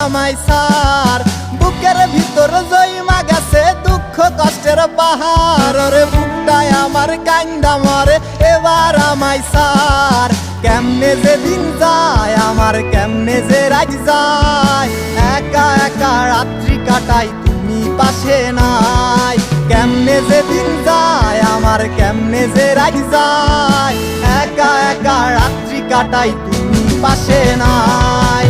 আমায় সার। বুকের ভিতর জইমা গেছে দুঃখ কষ্টের পাহাড়। ওরে বুকটায় আমার কান্দা মরে এবার আমায় সার। কেমনে যে দিন যায় আমার, কেমনে যে রাত যায়, একা একা রাত্রি কাটাই তুমি পাশে নাই। কেমনে যে দিন যায় আমার, কেমনে যে রাত যায়, একা একা রাত্রি কাটাই তুমি পাশে নাই।